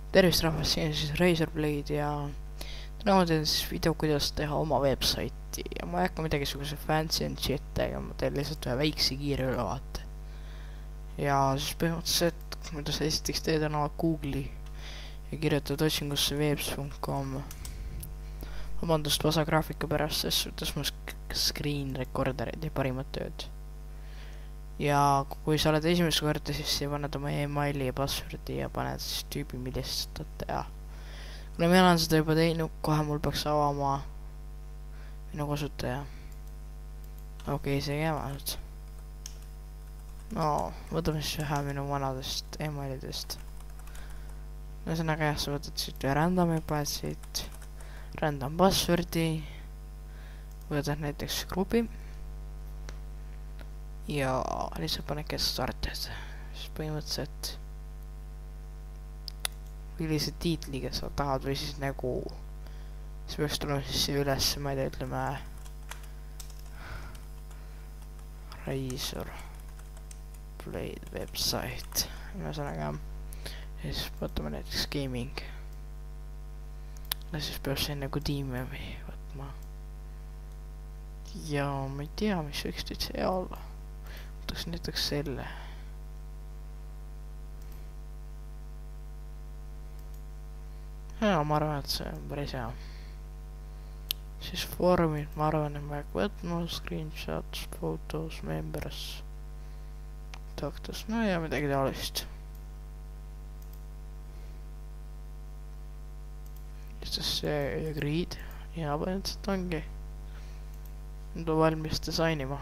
Tervist rahvast, siin on siis Razorblade ja täna ma teen siis video, kuidas teha oma website'i ja ma ei hakka midagi suguse fancy and shit tegema, ma teen lihtsalt ühe väikse kiire ülevaate. Ja siis põhimõtteliselt, kuidas esiteks teed täna Google'i ja kirjutad otsingusse webs.com. Vabandust vasa graafika pärast, sest suhtes mu screen recorder ei tee parimat tööd. Ja kui sa oled esimest korda, siis sa paned oma emaili ja passwordi ja paned siis tüübi, millest tahad teha. Kuna ma olen seda juba teinud, kohe mul peaks avama minu kasutaja. Okei, see ei jääma nüüd. No, võtame siis ühe minu vanadest emailidest. Ühesõnaga jah, sa võtad siit ühe randomi, paned siit random passwordi, võtad näiteks grupi ja lihtsalt paned get started, siis põhimõtteliselt millise tiitliga sa tahad või siis nagu see peaks tulema siis siia üles, ma ei tea, ütleme Razorblade website, ühesõnaga ja siis võtame näiteks gaming ja siis peab see nagu tiimi võtma ja ma ei tea, mis võiks täitsa hea olla. Võtaks näiteks selle. Ja ma arvan, et see on päris hea. Siis foorumid, ma arvan, et ma ei hakka võtma, screenshots, photos, members, taktus, no ja midagi taolist. Siis see grid ja põhimõtteliselt ongi. Nüüd on valmis disainima.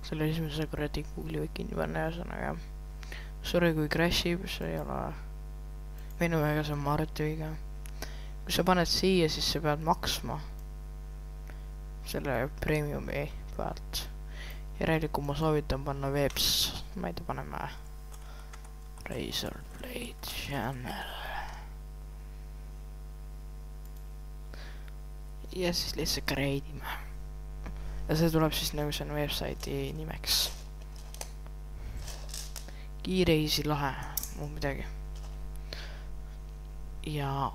Selle esimese kuradi Google'i võib kinni panna ja sõnaga. Sorry kui crashib, see ei ole minu väga, see on Marti viga. Kui sa paned siia, siis sa pead maksma selle premiumi pealt. Järelikult ma soovitan panna webs, ma ei tea, paneme Razorblade channel. Ja siis lihtsalt create ime. Ja see tuleb siis nagu see website'i nimeks. Kiire, easy, lahe, muud midagi. Ja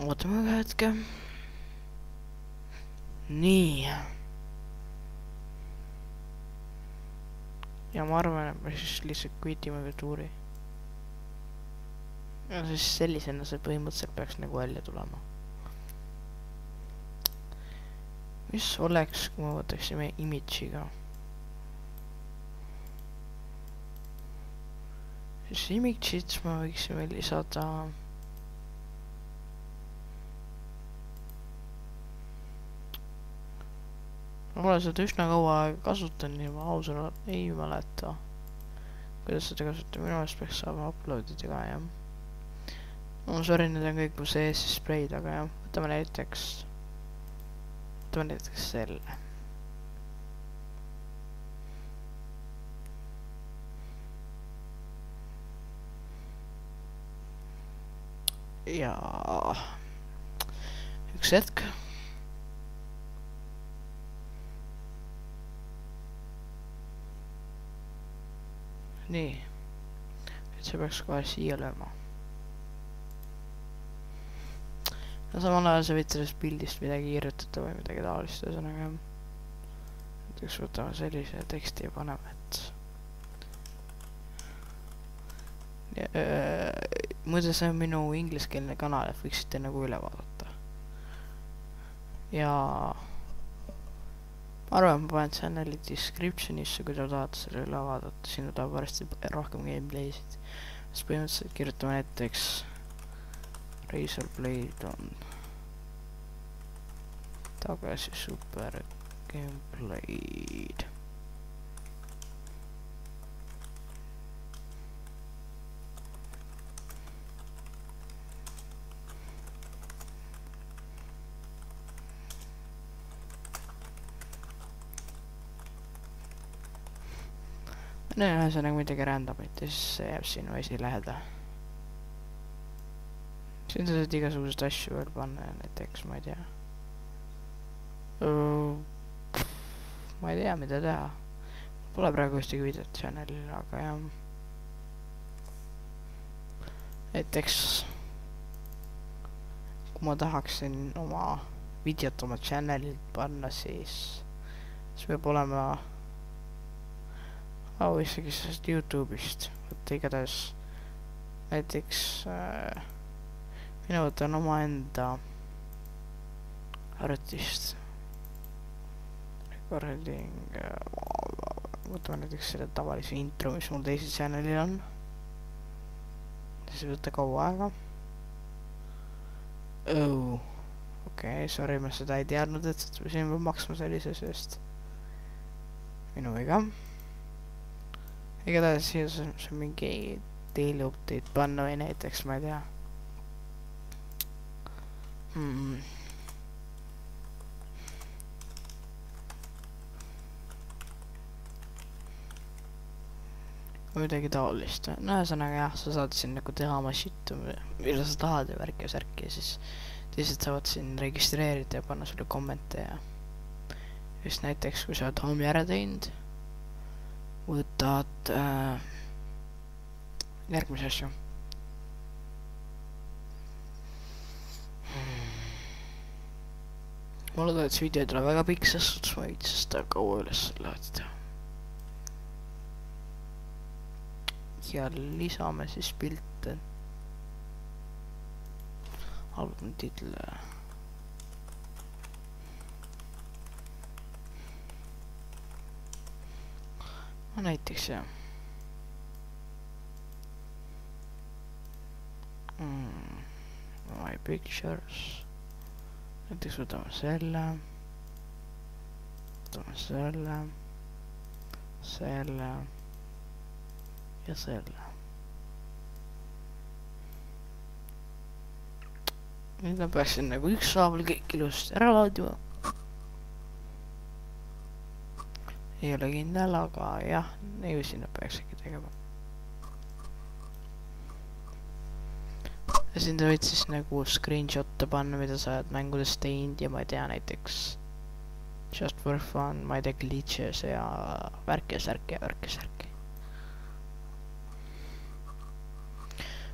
ootame ühe hetke. Nii. Ja ma arvan, et me siis lihtsalt quitime ka tuuri. Ja siis sellisena see põhimõtteliselt peaks nagu välja tulema. Mis oleks, kui me võtaksime image'iga? Siis image'it me võiksime lisada ma pole seda üsna kaua kasutan ja ma ausõna ei mäleta, kuidas seda kasutada. Minu meelest peaks saama uploadida ka, jah. No sorry, need on kõik mu sees spreid, aga jah, võtame näiteks selle. Ja üks hetk. Nii, nüüd see peaks kohe siia lööma. Ja samal ajal sa võid sellest pildist midagi kirjutada või midagi taolist, ühesõnaga. Näiteks võtame sellise teksti ja paneme, et muide see on minu ingliskeelne kanal, et võiksite nagu üle vaadata. Ja ma arvan, ma panen channeli descriptionisse, kui te tahate selle üle vaadata, sinna tahab varsti rohkem gameplaysid. Siis põhimõtteliselt kirjutame näiteks Razorblade on tagasi super gameplay'd. No ühesõnaga midagi randomit ja siis see jääb sinu esiläheda. Siin sa saad igasugused asju veel panna, näiteks ma ei tea. Ma ei tea, mida teha. Pole praegu ühtegi videot channel'il, aga jah. näiteks kui ma tahaksin oma videot oma channel'ilt panna, siis peab olema isegi sellest Youtube'ist, võtta igatahes näiteks mina võtan omaenda artist recording, võtame näiteks selle tavalise intro, mis mul teisel channel'il on, siis võtta kaua aega. Okei, sorry, ma seda ei teadnud, et siin peab maksma sellise sööst. Minu viga. Igatahes siia see mingi daily update panna või näiteks, ma ei tea. midagi taolist. No ühesõnaga jah, sa saad siin nagu teha oma shit'u, mida sa tahad ja värki ja särki ja siis teised saavad siin registreerida ja panna sulle kommente ja just näiteks, kui sa oled hommi ära teinud, võtad järgmise asju. Ma loodan, et see video ei tule väga pikk, sest ma ei viitsi seda kaua üles laadida. Ja lisame siis pilte. Albumi titel. No näiteks jah. My pictures. Näiteks võtame selle. Võtame selle. Selle. Ja selle. Nüüd ma peaksin nagu ükshaaval kõik ilusti ära laadima. Ei ole kindel, aga jah, niiviisi nad peaks äkki tegema. Ja siin ta võid siis nagu screenshot'e panna, mida sa oled mängudes teinud ja ma ei tea, näiteks just for fun, ma ei tea, glitches ja värki ja särki ja värki ja särki.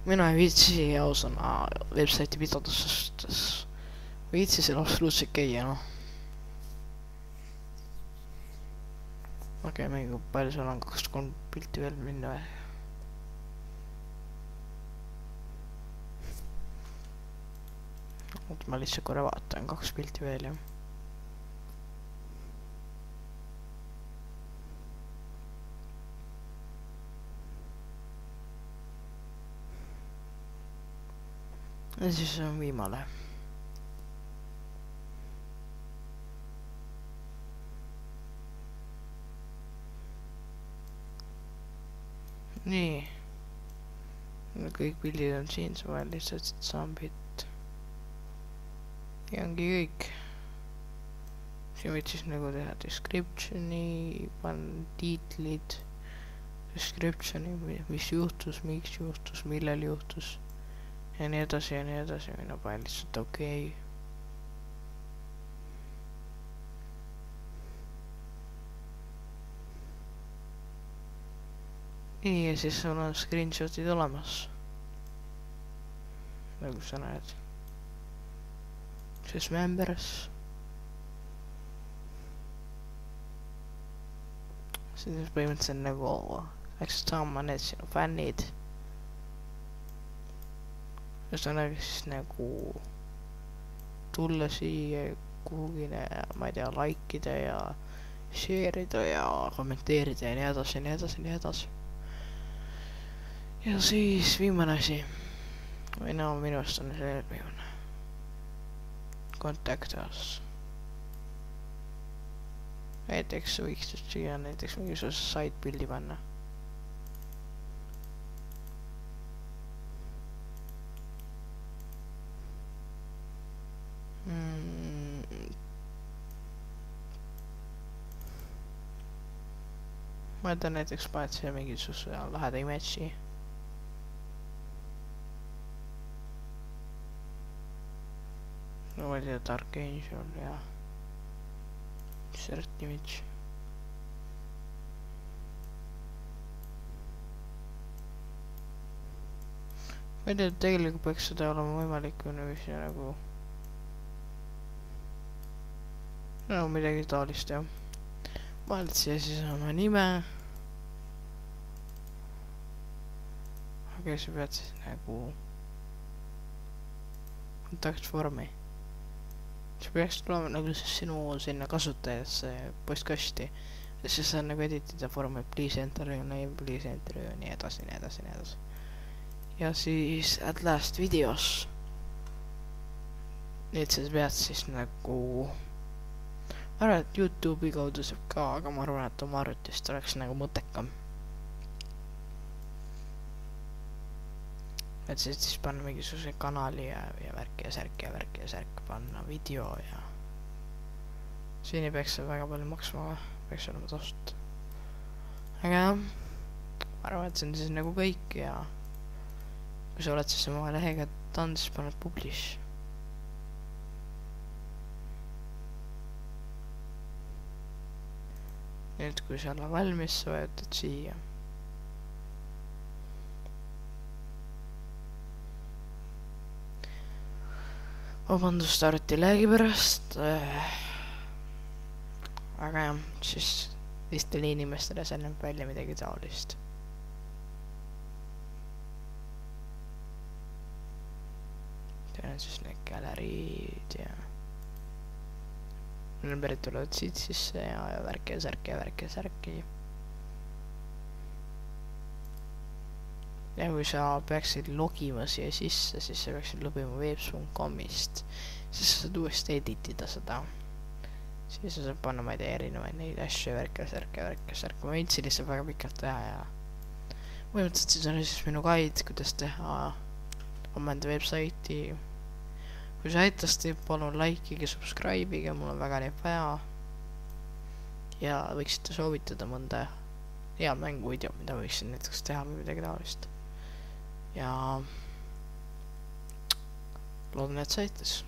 Mina ei viitsi ausõna websaiti pidada, sest viitsi seal absoluutselt käia, noh. Okei, mingi palju seal on 2-3 pilti veel minna või? Oot, ma lihtsalt korra vaatan, 2 pilti veel, jah. Ja siis on viimane. Nii. Kõik pildid on siin, sa vaja lihtsalt sambit. Ja ongi kõik. Siin võid siis nagu teha descriptioni, panna tiitlid, descriptioni, mis juhtus, miks juhtus, millal juhtus. Ja nii edasi ja nii edasi, mina panen lihtsalt okei. Nii, ja siis sul on screenshotid olemas. Nagu sa näed. Siis members. Siis põhimõtteliselt nagu läks saama need sinu fännid. Ühesõnaga siis nagu tulla siia kuhugi, ma ei tea, likeida ja share ida ja kommenteerida ja nii edasi ja nii edasi ja nii edasi. Ja siis viimane asi. Või no minu arust on see viimane. Contact us. Näiteks võiks siia näiteks mingisuguse site pildi panna. Ma ütlen näiteks paned siia mingisuguse laheda image'i. No ma ei tea, Dark Angel ja Insert image. ma ei tea, tegelikult peaks seda olema võimalik niiviisi nagu no midagi taolist jah. Vahelt siia siis oma nime. aga sa pead siis nagu kontaktvormi. see peaks tulema nagu siis sinu sinna kasutajasse postkasti. ja siis saad nagu editida vormi please enter your name, please enter your nii edasi, nii edasi, nii edasi. ja siis at last videos. nii et sa pead siis nagu ma arvan, et Youtube'i kaudu saab ka, aga ma arvan, et oma arvutist oleks nagu mõttekam. et siis panna mingisuguse kanali ja värki ja särki ja värki ja särki panna video ja siin ei peaks see väga palju maksma, peaks olema tasuta. aga jah, ma arvan, et see on siis nagu kõik ja kui sa oled siis oma lehega done, siis paned publish. nüüd kui see on valmis, sa vajutad siia. vabandust arvuti läägi pärast. aga jah, siis teistele inimestele see näeb välja midagi taolist. see on siis need galeriid ja numbrid tulevad siit sisse ja värki ja särki ja värki ja särki. ja kui sa peaksid logima siia sisse, siis sa peaksid logima webs.com'ist, siis sa saad uuesti editida seda. siis sa saad panna, ma ei tea, erinevaid neid asju, värki ja särki ja värki ja särki. ma võitsin lihtsalt väga pikalt teha ja põhimõtteliselt siis on siis minu guide, kuidas teha omaenda websaiti. kui see aitas teid, palun likeige, subscribe'ige, mul on väga neid vaja. ja võiksite soovitada mõnda hea mänguvideo, mida võiksin näiteks teha või midagi taolist. ja loodan, et see aitas.